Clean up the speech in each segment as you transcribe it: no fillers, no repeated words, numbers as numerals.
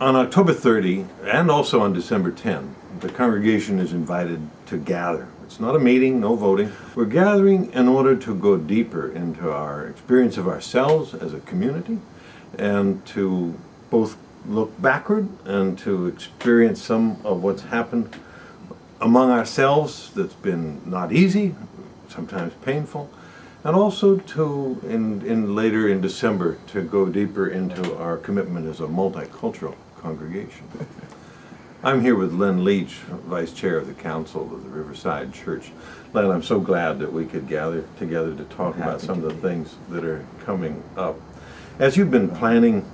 On October 30 and also on December 10, the congregation is invited to gather. It's not a meeting, no voting. We're gathering in order to go deeper into our experience of ourselves as a community and to both look backward and to experience some of what's happened among ourselves that's been not easy, sometimes painful, and also to, later in December, to go deeper into our commitment as a multicultural congregation. I'm here with Len Leach, Vice Chair of the Council of the Riverside Church. Len, I'm so glad that we could gather together to talk about some of the things that are coming up. As you've been planning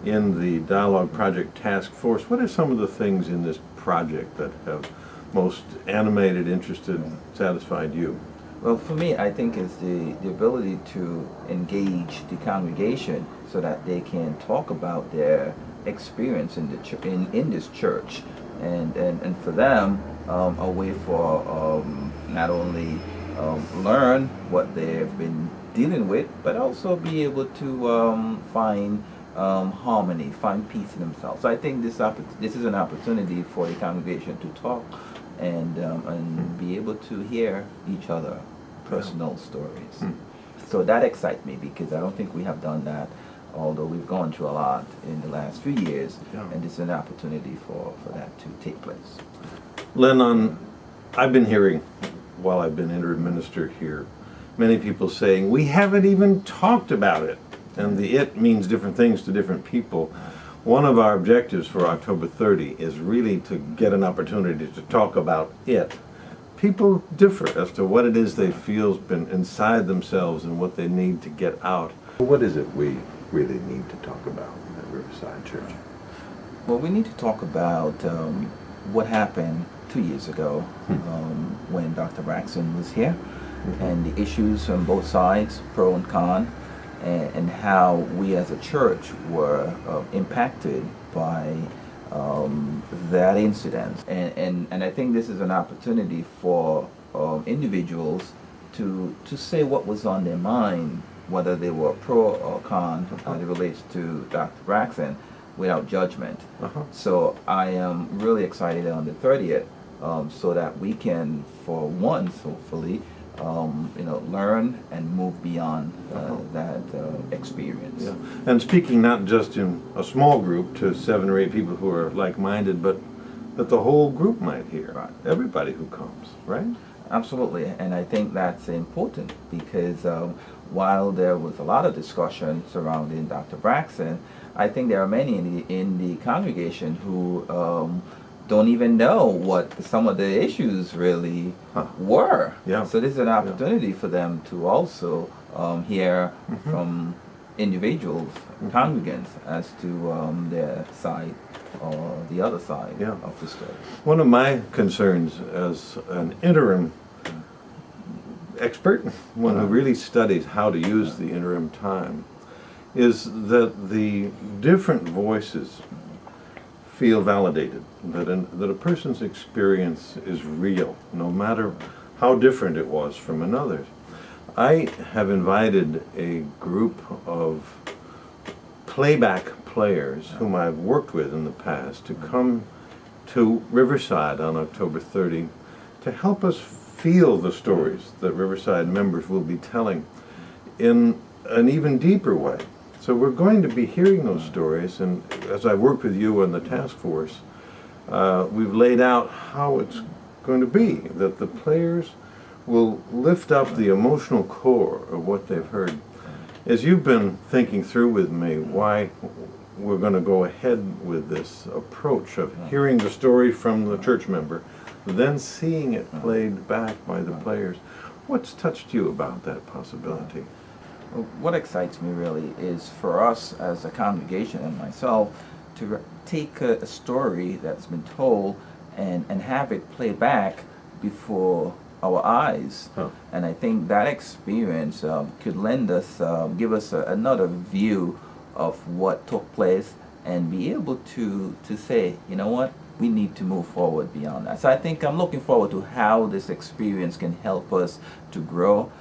in the Dialogue Project Task Force, what are some of the things in this project that have most animated, interested, satisfied you? Well, for me, I think it's the ability to engage the congregation so that they can talk about their experience in the in this church, and for them, a way for not only learn what they've been dealing with, but also be able to find harmony, find peace in themselves. So I think this is an opportunity for the congregation to talk and be able to hear each other personal stories. So that excites me because I don't think we have done that, although we've gone through a lot in the last few years, and this is an opportunity for that to take place. Len, I've been hearing, while I've been interim minister here, many people saying, we haven't even talked about it. And the it means different things to different people. One of our objectives for October 30 is really to get an opportunity to talk about it. People differ as to what it is they feel has been inside themselves and what they need to get out. What is it we really need to talk about at Riverside Church? Well, we need to talk about what happened 2 years ago when Dr. Braxton was here, and the issues on both sides, pro and con, and how we as a church were impacted by that incident. And I think this is an opportunity for individuals to say what was on their mind, whether they were pro or con as it relates to Dr. Braxton, without judgment. So I am really excited on the 30th so that we can, for once, hopefully, learn and move beyond that experience. Yeah. And speaking not just in a small group to 7 or 8 people who are like-minded, but that the whole group might hear. Right. Everybody who comes, right? Absolutely, and I think that's important because while there was a lot of discussion surrounding Dr. Braxton, I think there are many in the congregation who don't even know what some of the issues really were. Yeah. So this is an opportunity for them to also hear from individuals, congregants, as to their side or the other side of the story. One of my concerns as an interim expert, one who really studies how to use the interim time, is that the different voices feel validated, that a person's experience is real, no matter how different it was from another's. I have invited a group of playback players whom I've worked with in the past to come to Riverside on October 30 to help us feel the stories that Riverside members will be telling in an even deeper way. So we're going to be hearing those stories, and as I work with you on the task force, we've laid out how it's going to be, that the players will lift up the emotional core of what they've heard. As you've been thinking through with me why we're going to go ahead with this approach of hearing the story from the church member, then seeing it played back by the players, what's touched you about that possibility? What excites me really is for us as a congregation and myself to take a story that's been told and have it play back before our eyes. And I think that experience could lend us, give us another view of what took place and be able to say, you know what, we need to move forward beyond that. So I think I'm looking forward to how this experience can help us to grow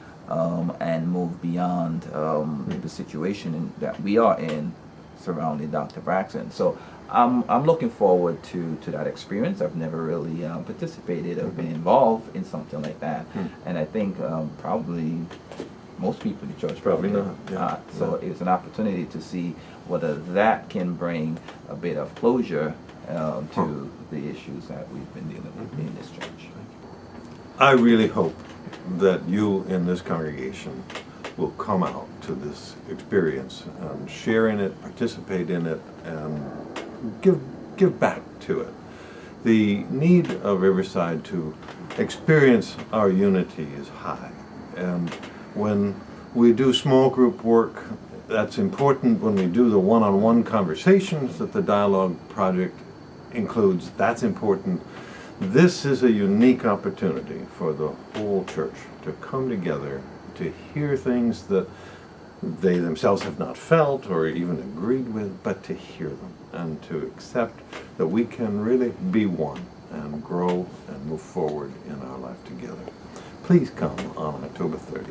and move beyond the situation that we are in surrounding Dr. Braxton. So I'm looking forward to that experience. I've never really participated or been involved in something like that, and I think probably most people in the church Probably not, yeah. So it's an opportunity to see whether that can bring a bit of closure to the issues that we've been dealing with in this church. I really hope that you in this congregation will come out to this experience and share in it, participate in it, and give back to it. The need of Riverside to experience our unity is high, and when we do small group work, that's important. When we do the one-on-one conversations that the Dialogue Project includes, that's important. This is a unique opportunity for the whole church to come together, to hear things that they themselves have not felt or even agreed with, but to hear them and to accept that we can really be one and grow and move forward in our life together. Please come on October 30.